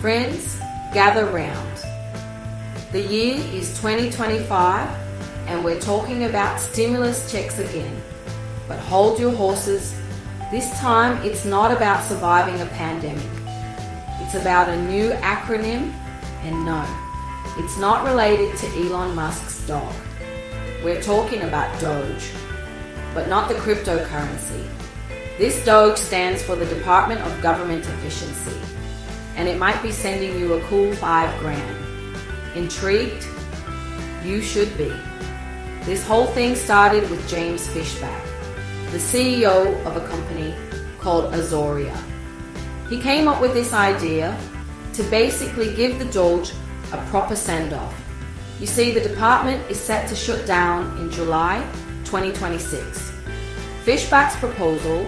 Friends, gather round. The year is 2025 and we're talking about stimulus checks again. But hold your horses. This time it's not about surviving a pandemic. It's about a new acronym, and no, it's not related to Elon Musk's dog. We're talking about DOGE, but not the cryptocurrency. This DOGE stands for the Department of Government Efficiency, and it might be sending you a cool $5,000. Intrigued? You should be. This whole thing started with James Fishback, the CEO of a company called Azoria. He came up with this idea to basically give the DOGE a proper send-off. You see, the department is set to shut down in July 2026. Fishback's proposal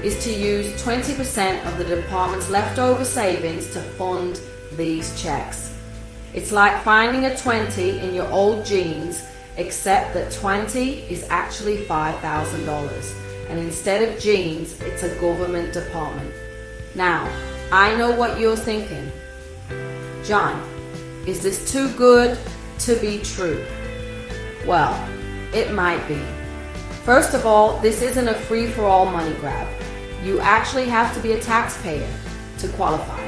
is to use 20% of the department's leftover savings to fund these checks. It's like finding a 20 in your old jeans, except that 20 is actually $5,000. And instead of jeans, it's a government department. Now, I know what you're thinking. John, is this too good to be true? Well, it might be. First of all, this isn't a free-for-all money grab. You actually have to be a taxpayer to qualify.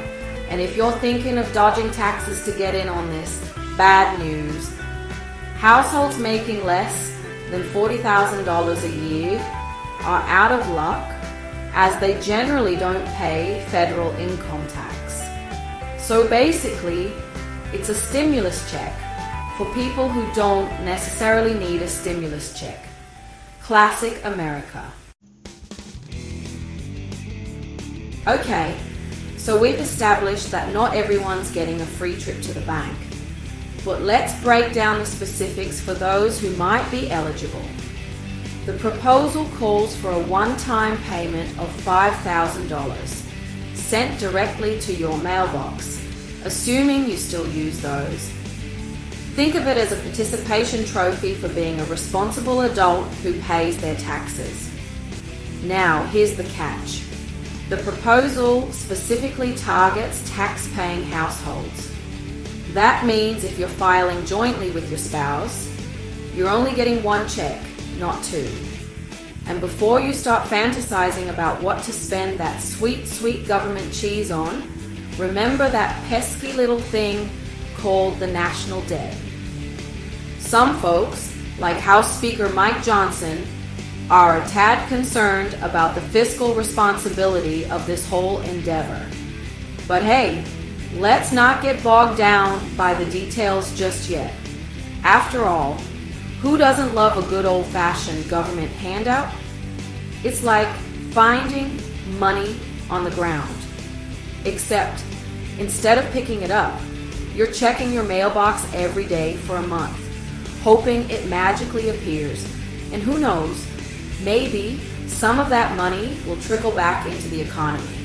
And if you're thinking of dodging taxes to get in on this, bad news. Households making less than $40,000 a year are out of luck, as they generally don't pay federal income tax. So basically, it's a stimulus check for people who don't necessarily need a stimulus check. Classic America. Okay, so we've established that not everyone's getting a free trip to the bank. But let's break down the specifics for those who might be eligible. The proposal calls for a one-time payment of $5,000 sent directly to your mailbox, assuming you still use those. Think of it as a participation trophy for being a responsible adult who pays their taxes. Now, here's the catch. The proposal specifically targets tax-paying households. That means if you're filing jointly with your spouse, you're only getting one check, not two. And before you start fantasizing about what to spend that sweet, sweet government cheese on, remember that pesky little thing called the national debt. Some folks, like House Speaker Mike Johnson, are a tad concerned about the fiscal responsibility of this whole endeavor. But hey, let's not get bogged down by the details just yet. After all, who doesn't love a good old-fashioned government handout? It's like finding money on the ground. Except, instead of picking it up, you're checking your mailbox every day for a month, hoping it magically appears. And who knows, maybe some of that money will trickle back into the economy.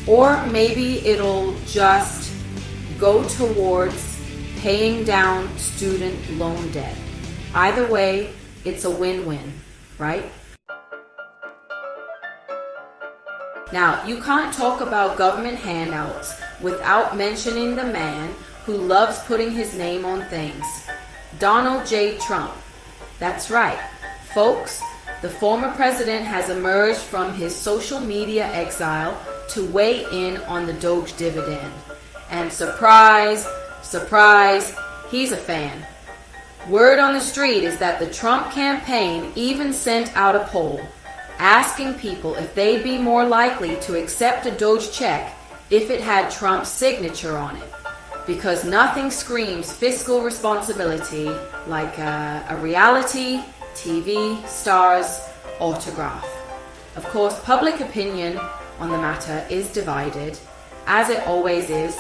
Or maybe it'll just go towards paying down student loan debt. Either way, it's a win-win, right? Now, you can't talk about government handouts without mentioning the man who loves putting his name on things. Donald J. Trump. That's right, folks. The former president has emerged from his social media exile to weigh in on the DOGE dividend. And surprise, surprise, he's a fan. Word on the street is that the Trump campaign even sent out a poll asking people if they'd be more likely to accept a DOGE check if it had Trump's signature on it. Because nothing screams fiscal responsibility like a reality TV star's autograph. Of course, public opinion on the matter is divided, as it always is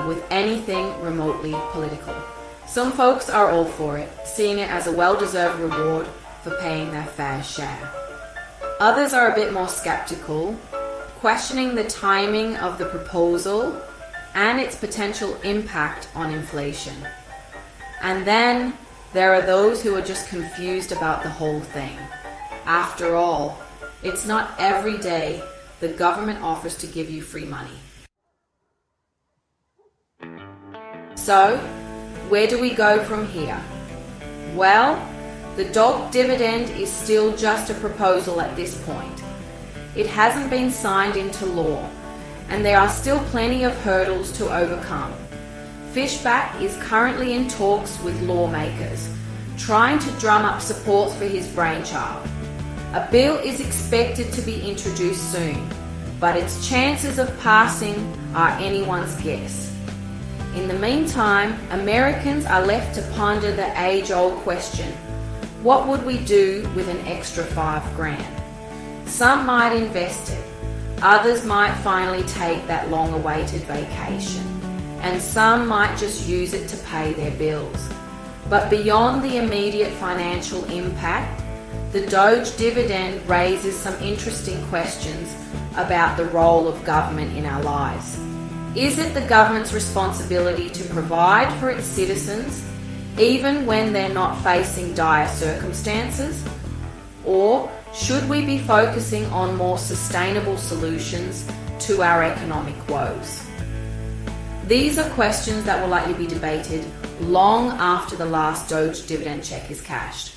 with anything remotely political. Some folks are all for it, seeing it as a well-deserved reward for paying their fair share. Others are a bit more skeptical, questioning the timing of the proposal and its potential impact on inflation. And then there are those who are just confused about the whole thing. After all, it's not every day the government offers to give you free money. So, where do we go from here? Well, the DOGE dividend is still just a proposal at this point. It hasn't been signed into law, and there are still plenty of hurdles to overcome. Fishback is currently in talks with lawmakers, trying to drum up support for his brainchild. A bill is expected to be introduced soon, but its chances of passing are anyone's guess. In the meantime, Americans are left to ponder the age-old question: what would we do with an extra $5,000? Some might invest it, others might finally take that long-awaited vacation, and some might just use it to pay their bills. But beyond the immediate financial impact, the DOGE dividend raises some interesting questions about the role of government in our lives. Is it the government's responsibility to provide for its citizens even when they're not facing dire circumstances? Or should we be focusing on more sustainable solutions to our economic woes? These are questions that will likely be debated long after the last DOGE dividend check is cashed.